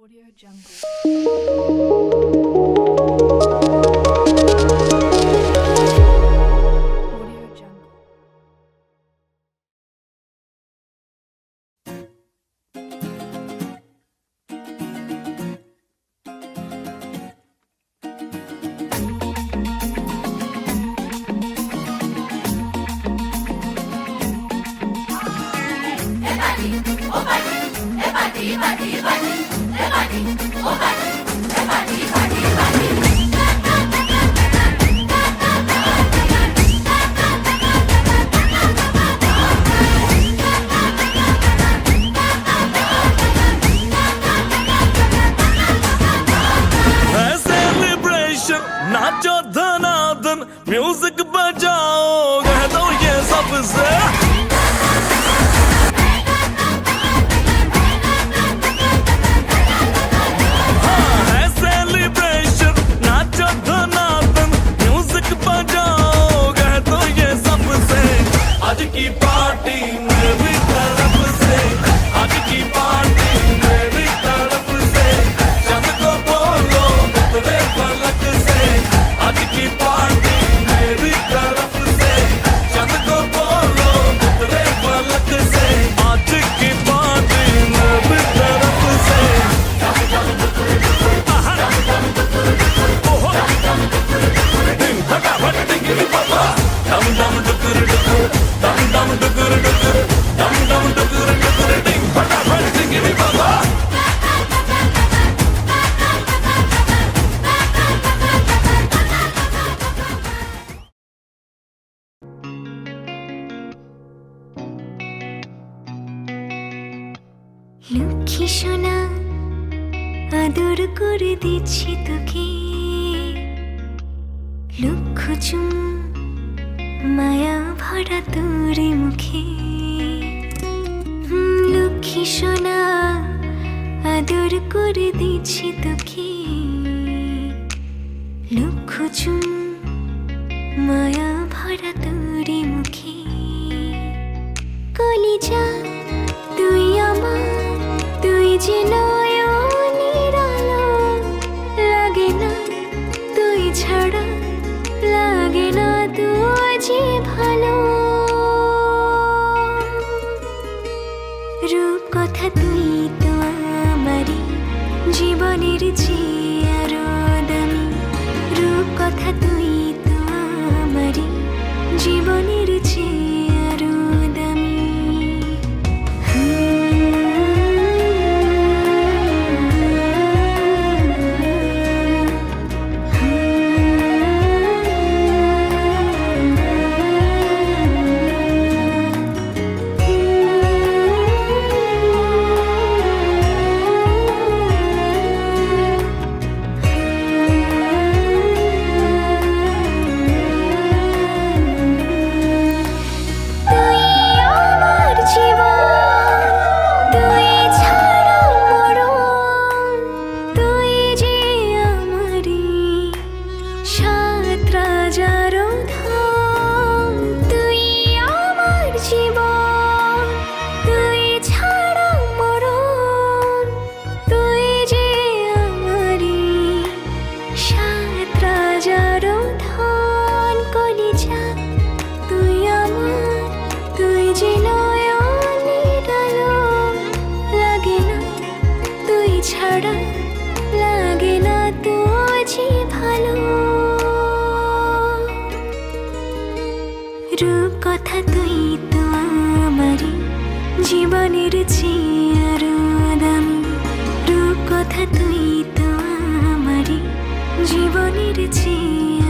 Audio Jungle. Audio Jungle. नाचो धनाधन music बजाओ कह दो ये सबसे हाँ है सेलिब्रेशन नाचो धनाधन म्यूजिक बजाओ कह दो ये सबसे आज की पार्टी मेरी तरफ से आज की पार्टी मेरी तरफ से चंद को बोलो उतरे फलक से आज की पार्टी मेरी तरफ से चंद को बोलो उतरे फलक से आज की पार्टी मेरी तरफ से ओहो डिंग फटाफट डिंगरी पापा डम डम डुकुर डुकुर डम डम डुकुर डुकुर डम डम डुकुर डुकुर डिंग फटाफट डिंगरी पापा লক্ষ্মী সোনা আদর করে দিচ্ছি তোকে লক্ষ চুম মায়া ভরা তোর মুখে লক্ষ্মী সোনা আদর করে দিচ্ছি তোকে লক্ষ চুম মায়া ভরা তোর মুখে কলিজা তুই আমার তুই যে নয়নের আলো লাগে না তুই ছাড়া লাগে না তুই যে ভালো রূপ কথা তুই তো আমারই জীবনের চেয়ে আরো দামি রূপ কথা তুই তো আমারই জীবনের চেয়ে আরো দামি রূপ কথা তুই তো আমারই জীবনের চেয়ে আরো দামি রূপ কথা তুই তো আমারই জীবনের চেয়ে